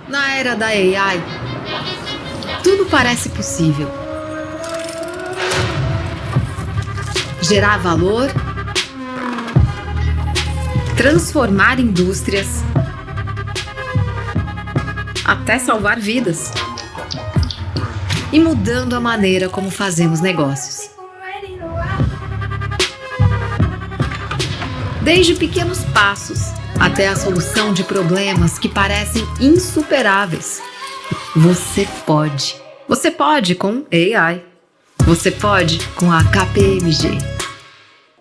Na era da AI, tudo parece possível. Gerar valor, transformar indústrias, até salvar vidas. E mudando a maneira como fazemos negócios. Desde pequenos passos até a solução de problemas que parecem insuperáveis. Você pode. Você pode com AI. Você pode com a KPMG.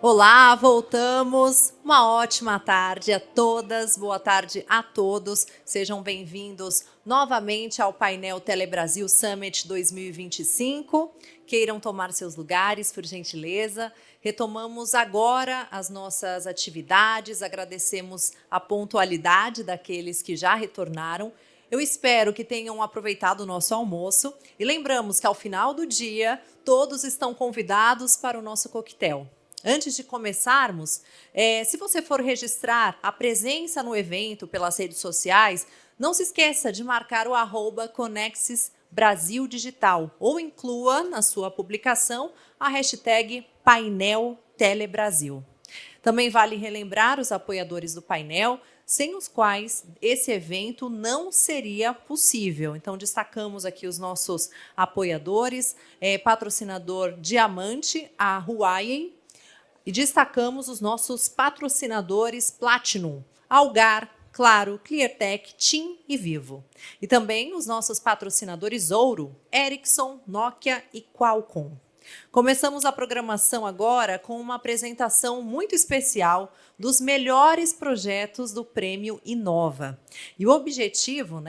Olá, voltamos. Uma ótima tarde a todas, boa tarde a todos. Sejam bem-vindos novamente ao painel Telebrasil Summit 2025. Queiram tomar seus lugares, por gentileza. Retomamos agora as nossas atividades, agradecemos a pontualidade daqueles que já retornaram. Eu espero que tenham aproveitado o nosso almoço e lembramos que ao final do dia todos estão convidados para o nosso coquetel. Antes de começarmos, se você for registrar a presença no evento pelas redes sociais, não se esqueça de marcar o @Conexis Brasil Digital ou inclua na sua publicação a hashtag Painel Telebrasil. Também vale relembrar os apoiadores do painel, sem os quais esse evento não seria possível. Então, destacamos aqui os nossos apoiadores, patrocinador Diamante, a Huawei, e destacamos os nossos patrocinadores Platinum, Algar, Claro, Cleartech, TIM e Vivo. E também os nossos patrocinadores Ouro, Ericsson, Nokia e Qualcomm. Começamos a programação agora com uma apresentação muito especial dos melhores projetos do Prêmio Inova. E o objetivo,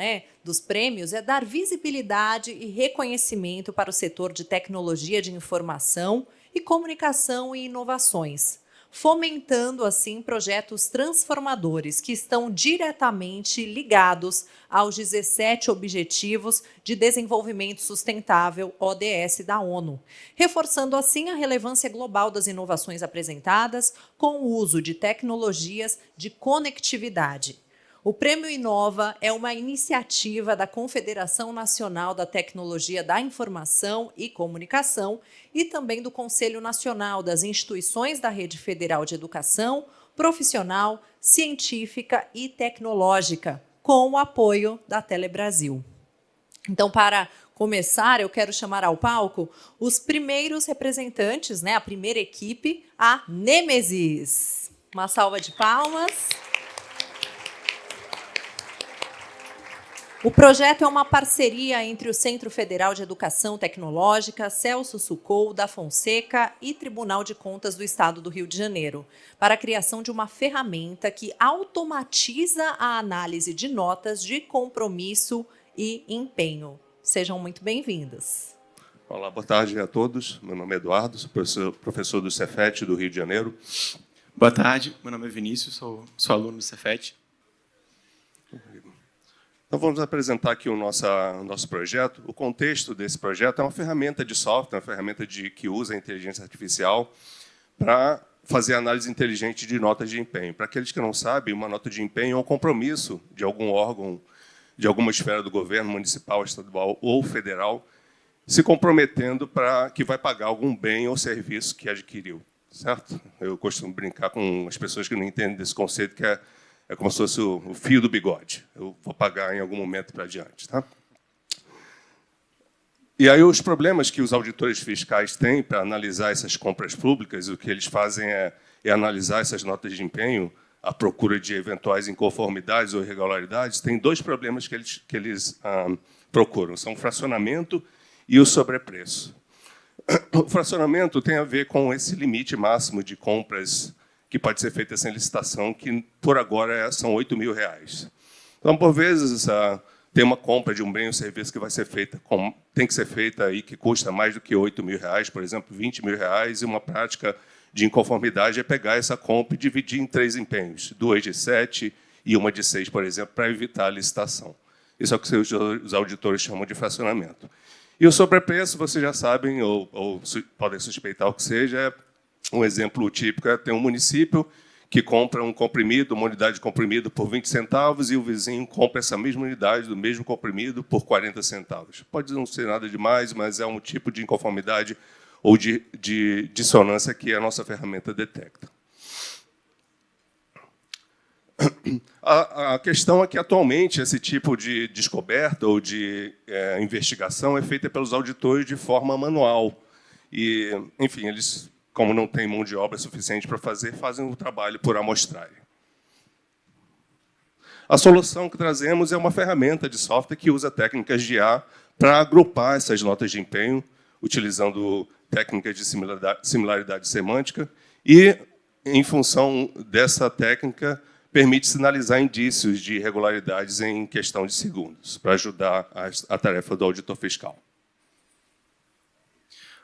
dos prêmios é dar visibilidade e reconhecimento para o setor de tecnologia de informação e comunicação e inovações, fomentando assim projetos transformadores que estão diretamente ligados aos 17 Objetivos de Desenvolvimento Sustentável, ODS, da ONU, reforçando assim a relevância global das inovações apresentadas com o uso de tecnologias de conectividade. O Prêmio Inova é uma iniciativa da Confederação Nacional da Tecnologia da Informação e Comunicação e também do Conselho Nacional das Instituições da Rede Federal de Educação, Profissional, Científica e Tecnológica, com o apoio da Telebrasil. Então, para começar, eu quero chamar ao palco os primeiros representantes, a primeira equipe, a Nêmesis. Uma salva de palmas. O projeto é uma parceria entre o Centro Federal de Educação Tecnológica, Celso Sucol, da Fonseca e Tribunal de Contas do Estado do Rio de Janeiro, para a criação de uma ferramenta que automatiza a análise de notas de compromisso e empenho. Sejam muito bem-vindos. Olá, boa tarde a todos. Meu nome é Eduardo, sou professor do Cefet do Rio de Janeiro. Boa tarde, meu nome é Vinícius, sou aluno do Cefet. Então, vamos apresentar aqui o nosso projeto. O contexto desse projeto é uma ferramenta de software, uma ferramenta que usa a inteligência artificial para fazer análise inteligente de notas de empenho. Para aqueles que não sabem, uma nota de empenho é um compromisso de algum órgão, de alguma esfera do governo, municipal, estadual ou federal, se comprometendo para que vai pagar algum bem ou serviço que adquiriu. Certo? Eu costumo brincar com as pessoas que não entendem desse conceito, que é como se fosse o fio do bigode. Eu vou pagar em algum momento para adiante. Tá? E aí os problemas que os auditores fiscais têm para analisar essas compras públicas, o que eles fazem é analisar essas notas de empenho à procura de eventuais inconformidades ou irregularidades. Tem dois problemas que eles procuram. São o fracionamento e o sobrepreço. O fracionamento tem a ver com esse limite máximo de compras que pode ser feita sem licitação, que, por agora, são R$8.000. Então, por vezes, tem uma compra de um bem ou serviço que vai ser feita, tem que ser feita aí, que custa mais do que R$8.000, por exemplo, R$20.000, e uma prática de inconformidade é pegar essa compra e dividir em 3 empenhos, 2 de 7 e 1 de 6, por exemplo, para evitar a licitação. Isso é o que os auditores chamam de fracionamento. E o sobrepreço, vocês já sabem, ou podem suspeitar o que seja, um exemplo típico é ter um município que compra um comprimido, uma unidade de comprimido por 20 centavos e o vizinho compra essa mesma unidade do mesmo comprimido por 40 centavos. Pode não ser nada demais, mas é um tipo de inconformidade ou de dissonância que a nossa ferramenta detecta. A questão é que, atualmente, esse tipo de descoberta ou de investigação é feita pelos auditores de forma manual. E, enfim, eles, como não têm mão de obra suficiente para fazer, fazem o trabalho por amostragem. A solução que trazemos é uma ferramenta de software que usa técnicas de IA para agrupar essas notas de empenho, utilizando técnicas de similaridade semântica, e, em função dessa técnica, permite sinalizar indícios de irregularidades em questão de segundos, para ajudar a tarefa do auditor fiscal.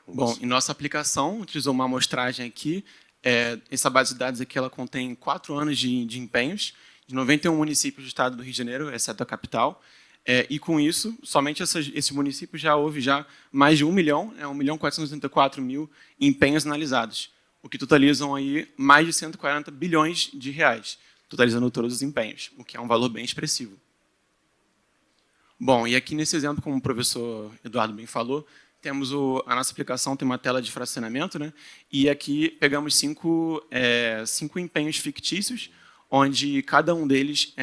Bom, em nossa aplicação, utilizou uma amostragem aqui. Essa base de dados aqui ela contém 4 anos de empenhos, de 91 municípios do estado do Rio de Janeiro, exceto a capital. E, com isso, somente esses municípios já houve mais de 1 milhão, 1.484.000 empenhos analisados, o que totalizam aí mais de 140 bilhões de reais, totalizando todos os empenhos, o que é um valor bem expressivo. Bom, e aqui nesse exemplo, como o professor Eduardo bem falou, temos a nossa aplicação tem uma tela de fracionamento, né? E aqui pegamos 5 empenhos fictícios, onde cada um deles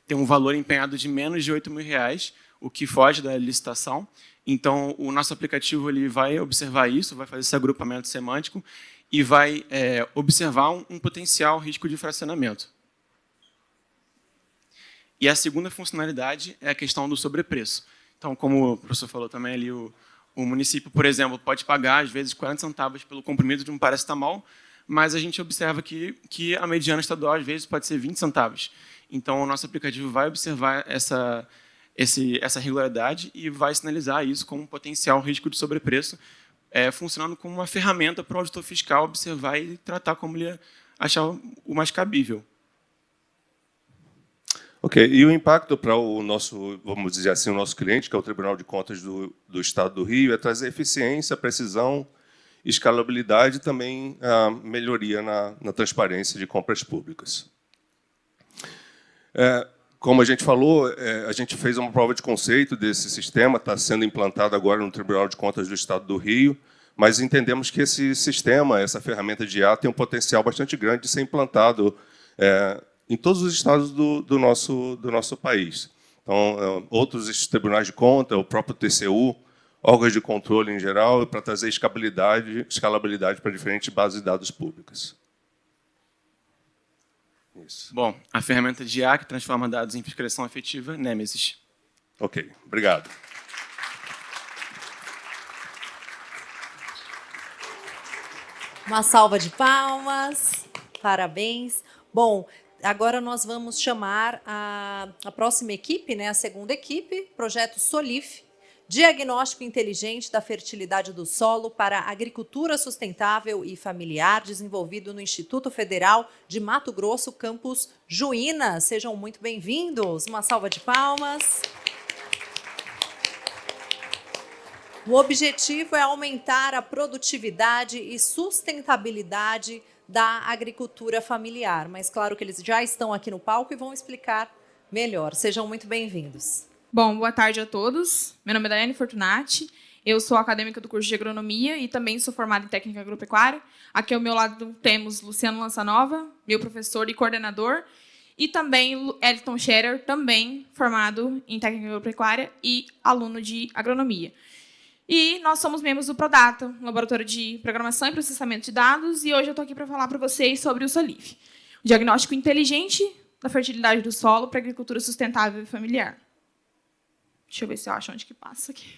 tem um valor empenhado de menos de R$8.000, o que foge da licitação. Então, o nosso aplicativo ele vai observar isso, vai fazer esse agrupamento semântico e vai observar um potencial risco de fracionamento. E a segunda funcionalidade é a questão do sobrepreço. Então, como o professor falou também ali, o município, por exemplo, pode pagar, às vezes, 40 centavos pelo comprimido de um paracetamol, mas a gente observa que a mediana estadual, às vezes, pode ser 20 centavos. Então, o nosso aplicativo vai observar essa regularidade e vai sinalizar isso como um potencial risco de sobrepreço, funcionando como uma ferramenta para o auditor fiscal observar e tratar como ele achar o mais cabível. Ok, e o impacto para o nosso, vamos dizer assim, o nosso cliente, que é o Tribunal de Contas do Estado do Rio, é trazer eficiência, precisão, escalabilidade e também a melhoria na transparência de compras públicas. Como a gente falou, a gente fez uma prova de conceito desse sistema, está sendo implantado agora no Tribunal de Contas do Estado do Rio, mas entendemos que esse sistema, essa ferramenta de IA, tem um potencial bastante grande de ser implantado em todos os estados do nosso país. Então, outros tribunais de conta, o próprio TCU, órgãos de controle em geral, para trazer escalabilidade para diferentes bases de dados públicas. Isso. Bom, a ferramenta de IA que transforma dados em fiscalização efetiva, Nemesis. Ok, obrigado. Uma salva de palmas, parabéns. Bom, agora nós vamos chamar a próxima equipe, né, a segunda equipe, projeto SOLIF, Diagnóstico Inteligente da Fertilidade do Solo para Agricultura Sustentável e Familiar, desenvolvido no Instituto Federal de Mato Grosso, campus Juína. Sejam muito bem-vindos. Uma salva de palmas. O objetivo é aumentar a produtividade e sustentabilidade da agricultura familiar. Mas claro que eles já estão aqui no palco e vão explicar melhor. Sejam muito bem-vindos. Bom, boa tarde a todos. Meu nome é Daiane Fortunati, eu sou acadêmica do curso de Agronomia e também sou formada em Técnica Agropecuária. Aqui ao meu lado temos Luciano Lançanova, meu professor e coordenador, e também Elton Scherer, também formado em Técnica Agropecuária e aluno de Agronomia. E nós somos membros do ProData, um laboratório de programação e processamento de dados, e hoje eu estou aqui para falar para vocês sobre o SOLIF, o diagnóstico inteligente da fertilidade do solo para agricultura sustentável e familiar. Deixa eu ver se eu acho onde que passa aqui.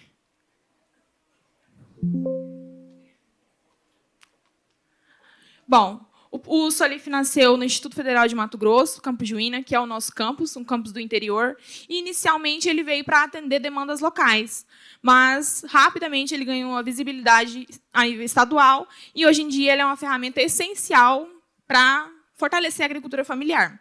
Bom, o SOLIF nasceu no Instituto Federal de Mato Grosso, campus Juína, que é o nosso campus, um campus do interior. E, inicialmente, ele veio para atender demandas locais, mas, rapidamente, ele ganhou uma visibilidade a nível estadual e, hoje em dia, ele é uma ferramenta essencial para fortalecer a agricultura familiar.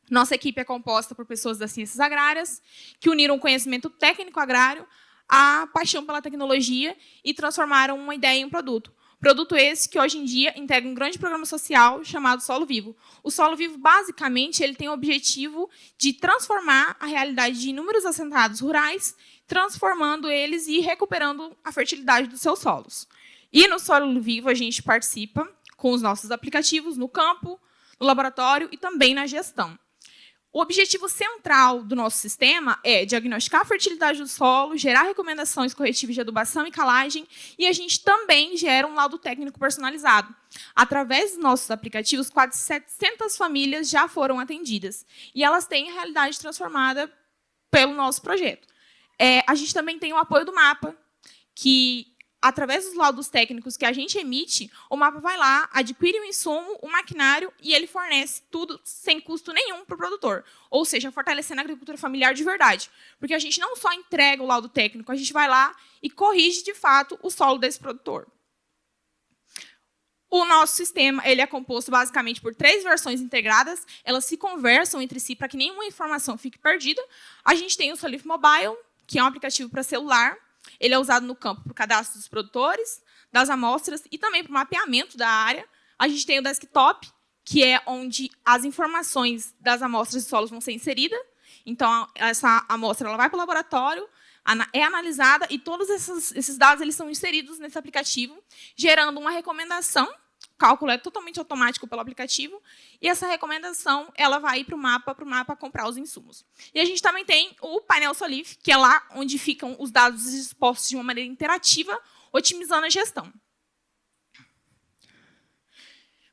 Nossa equipe é composta por pessoas das ciências agrárias que uniram o conhecimento técnico agrário à paixão pela tecnologia e transformaram uma ideia em um produto. O Produto esse que, hoje em dia, integra um grande programa social chamado Solo Vivo. O Solo Vivo, basicamente, ele tem o objetivo de transformar a realidade de inúmeros assentados rurais, transformando eles e recuperando a fertilidade dos seus solos. E no Solo Vivo, a gente participa com os nossos aplicativos no campo, no laboratório e também na gestão. O objetivo central do nosso sistema é diagnosticar a fertilidade do solo, gerar recomendações corretivas de adubação e calagem, e a gente também gera um laudo técnico personalizado. Através dos nossos aplicativos, quase 700 famílias já foram atendidas, e elas têm a realidade transformada pelo nosso projeto. A gente também tem o apoio do MAPA, que, através dos laudos técnicos que a gente emite, o MAPA vai lá, adquire o insumo, o maquinário, e ele fornece tudo sem custo nenhum para o produtor. Ou seja, fortalecendo a agricultura familiar de verdade. Porque a gente não só entrega o laudo técnico, a gente vai lá e corrige, de fato, o solo desse produtor. O nosso sistema ele é composto basicamente por 3 versões integradas, elas se conversam entre si para que nenhuma informação fique perdida. A gente tem o Solif Mobile, que é um aplicativo para celular. Ele é usado no campo para o cadastro dos produtores, das amostras e também para o mapeamento da área. A gente tem o desktop, que é onde as informações das amostras de solos vão ser inseridas. Então, essa amostra ela vai para o laboratório, é analisada e todos esses dados eles são inseridos nesse aplicativo, gerando uma recomendação. O cálculo é totalmente automático pelo aplicativo, e essa recomendação ela vai para o mapa comprar os insumos. E a gente também tem o painel Solif, que é lá onde ficam os dados dispostos de uma maneira interativa, otimizando a gestão.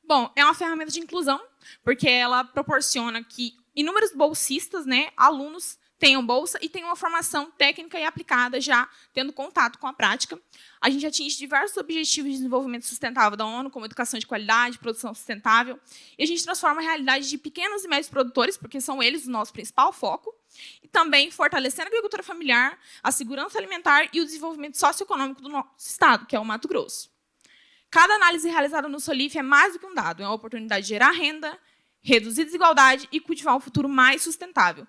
Bom, é uma ferramenta de inclusão, porque ela proporciona que inúmeros bolsistas, alunos, tenham bolsa e tenham uma formação técnica e aplicada, já tendo contato com a prática. A gente atinge diversos objetivos de desenvolvimento sustentável da ONU, como educação de qualidade, produção sustentável, e a gente transforma a realidade de pequenos e médios produtores, porque são eles o nosso principal foco, e também fortalecendo a agricultura familiar, a segurança alimentar e o desenvolvimento socioeconômico do nosso estado, que é o Mato Grosso. Cada análise realizada no Solif é mais do que um dado, é uma oportunidade de gerar renda, reduzir desigualdade e cultivar um futuro mais sustentável.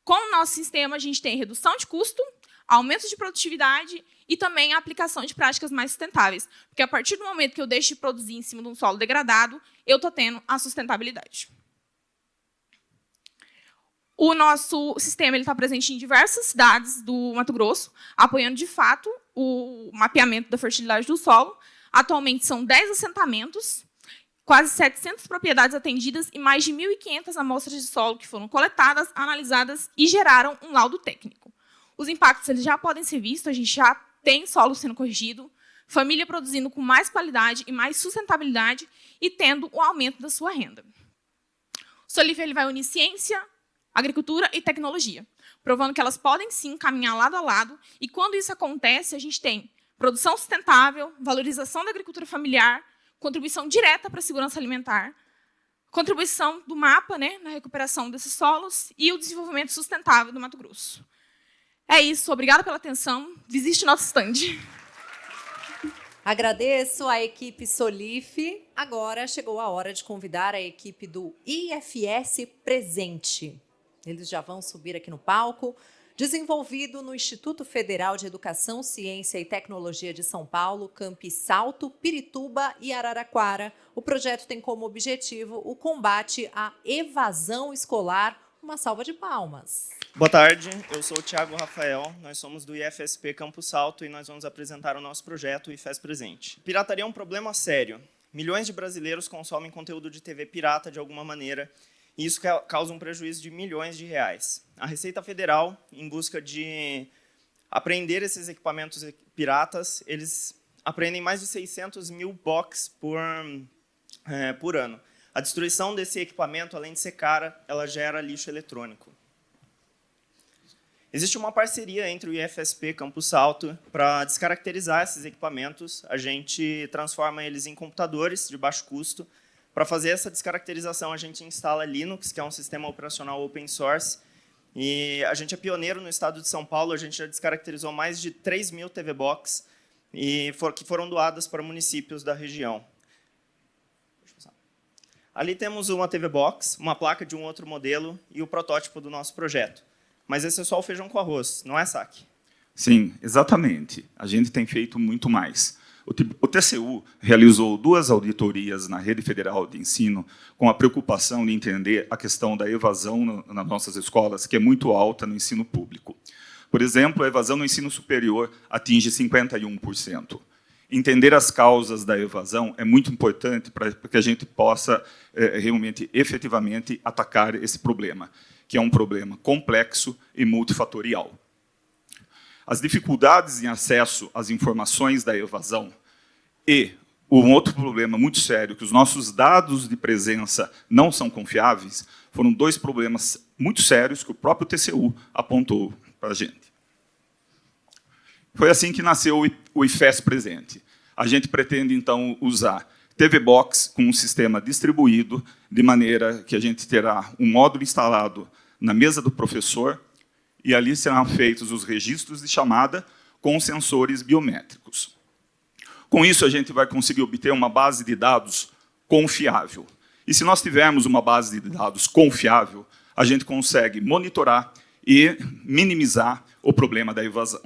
Com o nosso sistema, a gente tem redução de custo, aumento de produtividade e também a aplicação de práticas mais sustentáveis. Porque a partir do momento que eu deixo de produzir em cima de um solo degradado, eu estou tendo a sustentabilidade. O nosso sistema está presente em diversas cidades do Mato Grosso, apoiando, de fato, o mapeamento da fertilidade do solo. Atualmente, são 10 assentamentos, quase 700 propriedades atendidas e mais de 1.500 amostras de solo que foram coletadas, analisadas e geraram um laudo técnico. Os impactos eles já podem ser vistos, a gente já tem solo sendo corrigido, família produzindo com mais qualidade e mais sustentabilidade e tendo o aumento da sua renda. O Solif ele vai unir ciência, agricultura e tecnologia, provando que elas podem sim caminhar lado a lado, e quando isso acontece, a gente tem produção sustentável, valorização da agricultura familiar, contribuição direta para a segurança alimentar, contribuição do MAPA na recuperação desses solos e o desenvolvimento sustentável do Mato Grosso. É isso, obrigada pela atenção, visite nosso stand. Agradeço a equipe Solif. Agora chegou a hora de convidar a equipe do IFS Presente. Eles já vão subir aqui no palco. Desenvolvido no Instituto Federal de Educação, Ciência e Tecnologia de São Paulo, Campi Salto, Pirituba e Araraquara, o projeto tem como objetivo o combate à evasão escolar. Uma salva de palmas. Boa tarde, eu sou o Thiago Rafael, nós somos do IFSP Campo Salto e nós vamos apresentar o nosso projeto IFES Presente. Pirataria é um problema sério. Milhões de brasileiros consomem conteúdo de TV pirata de alguma maneira, e isso causa um prejuízo de milhões de reais. A Receita Federal, em busca de apreender esses equipamentos piratas, eles apreendem mais de 600 mil box por ano. A destruição desse equipamento, além de ser cara, ela gera lixo eletrônico. Existe uma parceria entre o IFSP Campo Salto para descaracterizar esses equipamentos. A gente transforma eles em computadores de baixo custo. Para fazer essa descaracterização, a gente instala Linux, que é um sistema operacional open source. E a gente é pioneiro no estado de São Paulo. A gente já descaracterizou mais de 3 mil TV Box que foram doadas para municípios da região. Ali temos uma TV Box, uma placa de um outro modelo e o protótipo do nosso projeto. Mas esse é só o feijão com arroz, não é, Saque? Sim, exatamente. A gente tem feito muito mais. O TCU realizou 2 auditorias na rede federal de ensino com a preocupação de entender a questão da evasão nas nossas escolas, que é muito alta no ensino público. Por exemplo, a evasão no ensino superior atinge 51%. Entender as causas da evasão é muito importante para que a gente possa realmente, efetivamente, atacar esse problema, que é um problema complexo e multifatorial. As dificuldades em acesso às informações da evasão e um outro problema muito sério, que os nossos dados de presença não são confiáveis, foram 2 problemas muito sérios que o próprio TCU apontou para a gente. Foi assim que nasceu o IFES Presente. A gente pretende, então, usar TV Box com um sistema distribuído, de maneira que a gente terá um módulo instalado na mesa do professor, e ali serão feitos os registros de chamada com sensores biométricos. Com isso, a gente vai conseguir obter uma base de dados confiável. E se nós tivermos uma base de dados confiável, a gente consegue monitorar e minimizar o problema da evasão.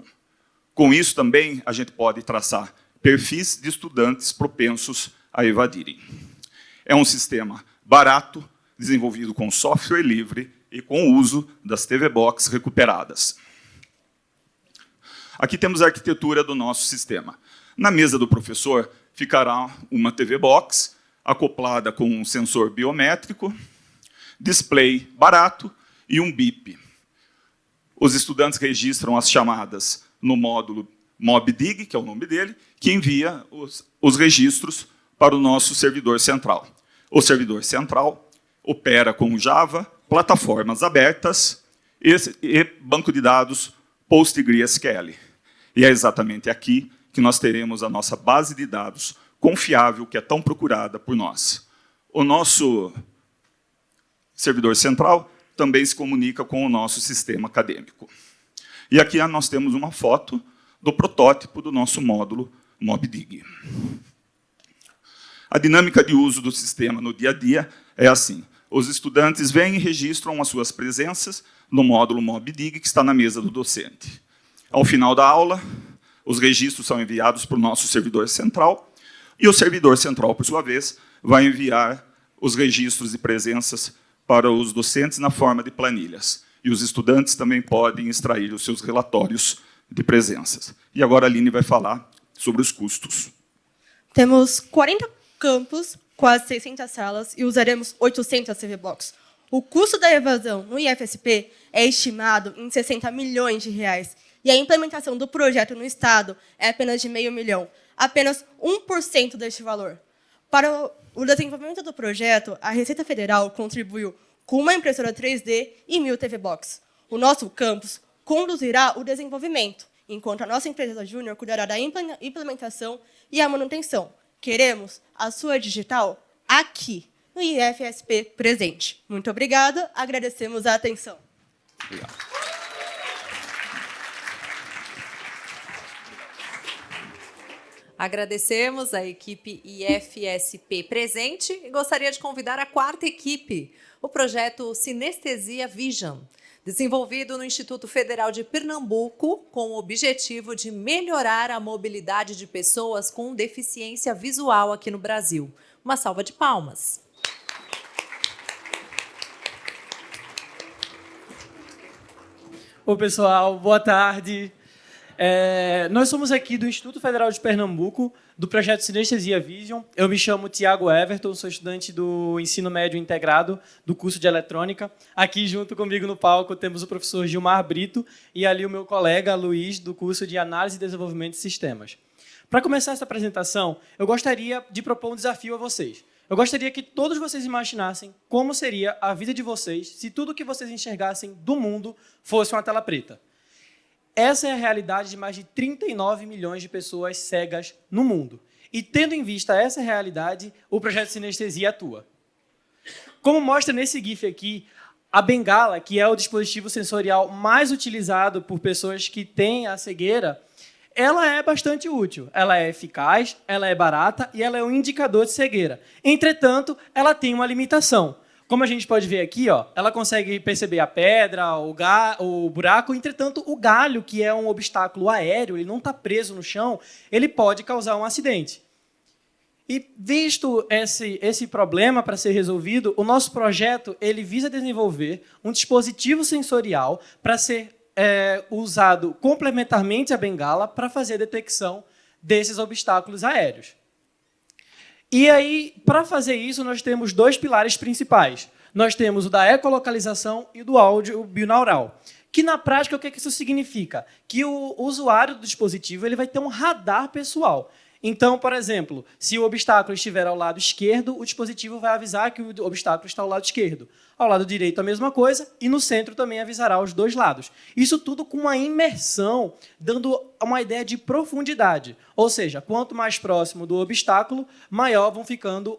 Com isso, também, a gente pode traçar perfis de estudantes propensos a evadirem. É um sistema barato, desenvolvido com software livre e com o uso das TV Box recuperadas. Aqui temos a arquitetura do nosso sistema. Na mesa do professor ficará uma TV Box acoplada com um sensor biométrico, display barato e um bip. Os estudantes registram as chamadas no módulo MobDig, que é o nome dele, que envia os registros para o nosso servidor central. O servidor central opera com Java, plataformas abertas e banco de dados PostgreSQL. E é exatamente aqui que nós teremos a nossa base de dados confiável, que é tão procurada por nós. O nosso servidor central também se comunica com o nosso sistema acadêmico. E aqui nós temos uma foto do protótipo do nosso módulo MobDig. A dinâmica de uso do sistema no dia a dia é assim. Os estudantes vêm e registram as suas presenças no módulo MobDig, que está na mesa do docente. Ao final da aula, os registros são enviados para o nosso servidor central, e o servidor central, por sua vez, vai enviar os registros de presenças para os docentes na forma de planilhas. E os estudantes também podem extrair os seus relatórios de presenças. E agora a Aline vai falar sobre os custos. Temos 40 campos, quase 600 salas, e usaremos 800 TV Box. O custo da evasão no IFSP é estimado em 60 milhões de reais, e a implementação do projeto no Estado é apenas de R$500 mil, apenas 1% deste valor. Para o desenvolvimento do projeto, a Receita Federal contribuiu com uma impressora 3D e 1.000 TV Box. O nosso campus conduzirá o desenvolvimento, enquanto a nossa empresa júnior cuidará da implementação e a manutenção. Queremos a sua digital aqui, no IFSP Presente. Muito obrigada, agradecemos a atenção. Obrigado. Agradecemos a equipe IFSP Presente e gostaria de convidar a 4ª equipe, o projeto Sinestesia Vision, desenvolvido no Instituto Federal de Pernambuco, com o objetivo de melhorar a mobilidade de pessoas com deficiência visual aqui no Brasil. Uma salva de palmas. Oi, pessoal, boa tarde. Nós somos aqui do Instituto Federal de Pernambuco, do projeto Sinestesia Vision. Eu me chamo Tiago Everton, sou estudante do ensino médio integrado do curso de eletrônica. Aqui junto comigo no palco temos o professor Gilmar Brito e ali o meu colega Luiz, do curso de Análise e Desenvolvimento de Sistemas. Para começar essa apresentação, eu gostaria de propor um desafio a vocês. Eu gostaria que todos vocês imaginassem como seria a vida de vocês se tudo que vocês enxergassem do mundo fosse uma tela preta. Essa é a realidade de mais de 39 milhões de pessoas cegas no mundo. E, tendo em vista essa realidade, o projeto Sinestesia atua. Como mostra nesse GIF aqui, a bengala, que é o dispositivo sensorial mais utilizado por pessoas que têm a cegueira, ela é bastante útil. Ela é eficaz, ela é barata e ela é um indicador de cegueira. Entretanto, ela tem uma limitação. Como a gente pode ver aqui, ó, ela consegue perceber a pedra, o buraco. Entretanto, o galho, que é um obstáculo aéreo, ele não está preso no chão, ele pode causar um acidente. E visto esse problema para ser resolvido, o nosso projeto ele visa desenvolver um dispositivo sensorial para ser usado complementarmente à bengala para fazer a detecção desses obstáculos aéreos. E aí, para fazer isso, nós temos 2 pilares principais. Nós temos o da ecolocalização e do áudio binaural. Que, na prática, o que isso significa? Que o usuário do dispositivo ele vai ter um radar pessoal. Então, por exemplo, se o obstáculo estiver ao lado esquerdo, o dispositivo vai avisar que o obstáculo está ao lado esquerdo. Ao lado direito, a mesma coisa, e no centro também avisará os 2 lados. Isso tudo com uma imersão, dando uma ideia de profundidade. Ou seja, quanto mais próximo do obstáculo, maior vão ficando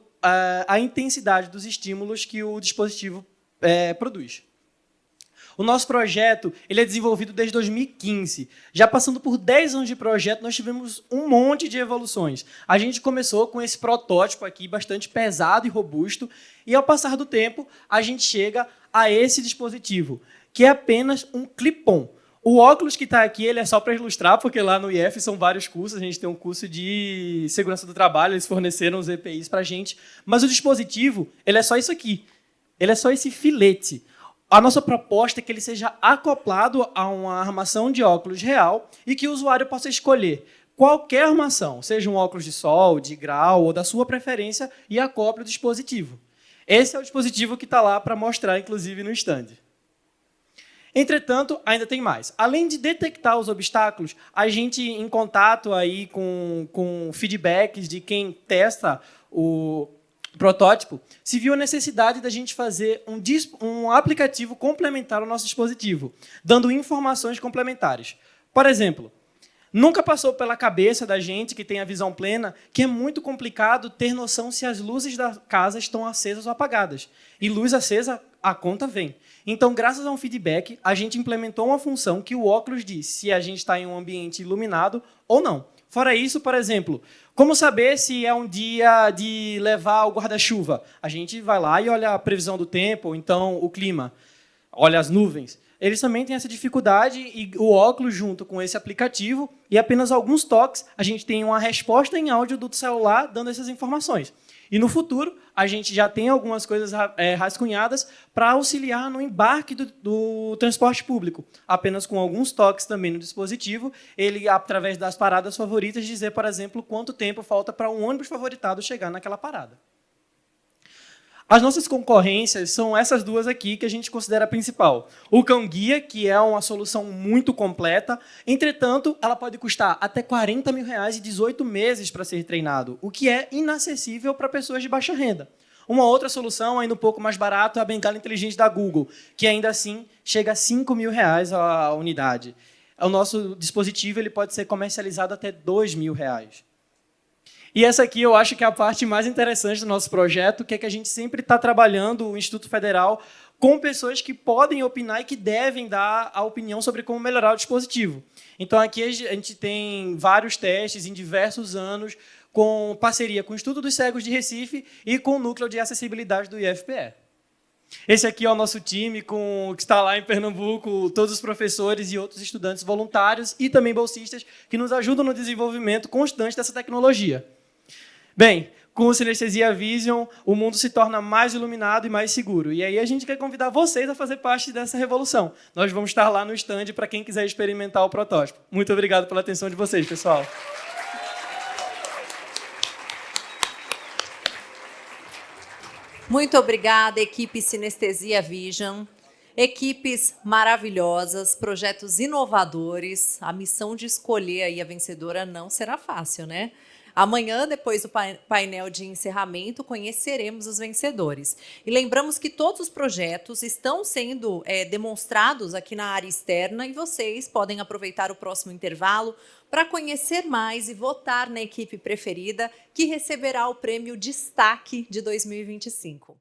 a intensidade dos estímulos que o dispositivo produz. O nosso projeto ele é desenvolvido desde 2015. Já passando por 10 anos de projeto, nós tivemos um monte de evoluções. A gente começou com esse protótipo aqui, bastante pesado e robusto, e ao passar do tempo, a gente chega a esse dispositivo, que é apenas um clip-on. O óculos que está aqui ele é só para ilustrar, porque lá no IF são vários cursos, a gente tem um curso de segurança do trabalho, eles forneceram os EPIs para a gente, mas o dispositivo ele é só isso aqui, ele é só esse filete. A nossa proposta é que ele seja acoplado a uma armação de óculos real e que o usuário possa escolher qualquer armação, seja um óculos de sol, de grau ou da sua preferência, e acople o dispositivo. Esse é o dispositivo que está lá para mostrar, inclusive, no stand. Entretanto, ainda tem mais. Além de detectar os obstáculos, a gente, em contato aí com feedbacks de quem testa o protótipo, se viu a necessidade da gente fazer um aplicativo complementar ao nosso dispositivo, dando informações complementares. Por exemplo, nunca passou pela cabeça da gente que tem a visão plena que é muito complicado ter noção se as luzes da casa estão acesas ou apagadas. E luz acesa, a conta vem. Então, graças a um feedback, a gente implementou uma função que o óculos diz se a gente está em um ambiente iluminado ou não. Fora isso, por exemplo, como saber se é um dia de levar o guarda-chuva? A gente vai lá e olha a previsão do tempo, ou então o clima, olha as nuvens. Eles também têm essa dificuldade e o óculos, junto com esse aplicativo, e apenas alguns toques, a gente tem uma resposta em áudio do celular dando essas informações. E no futuro, a gente já tem algumas coisas rascunhadas para auxiliar no embarque do transporte público. Apenas com alguns toques também no dispositivo, ele, através das paradas favoritas, dizer, por exemplo, quanto tempo falta para um ônibus favoritado chegar naquela parada. As nossas concorrências são essas 2 aqui que a gente considera a principal. O cão-guia, que é uma solução muito completa, entretanto, ela pode custar até R$40 mil e 18 meses para ser treinado, o que é inacessível para pessoas de baixa renda. Uma outra solução, ainda um pouco mais barata, é a bengala inteligente da Google, que ainda assim chega a R$5 mil a unidade. O nosso dispositivo ele pode ser comercializado até R$2 mil. E essa aqui eu acho que é a parte mais interessante do nosso projeto, que é que a gente sempre está trabalhando, o Instituto Federal, com pessoas que podem opinar e que devem dar a opinião sobre como melhorar o dispositivo. Então, aqui a gente tem vários testes em diversos anos, com parceria com o Instituto dos Cegos de Recife e com o Núcleo de Acessibilidade do IFPE. Esse aqui é o nosso time que está lá em Pernambuco, todos os professores e outros estudantes voluntários e também bolsistas que nos ajudam no desenvolvimento constante dessa tecnologia. Bem, com o Sinestesia Vision, o mundo se torna mais iluminado e mais seguro. E aí a gente quer convidar vocês a fazer parte dessa revolução. Nós vamos estar lá no stand para quem quiser experimentar o protótipo. Muito obrigado pela atenção de vocês, pessoal. Muito obrigada, equipe Sinestesia Vision. Equipes maravilhosas, projetos inovadores. A missão de escolher aí a vencedora não será fácil, né? Amanhã, depois do painel de encerramento, conheceremos os vencedores. E lembramos que todos os projetos estão sendo demonstrados aqui na área externa e vocês podem aproveitar o próximo intervalo para conhecer mais e votar na equipe preferida que receberá o prêmio Destaque de 2025.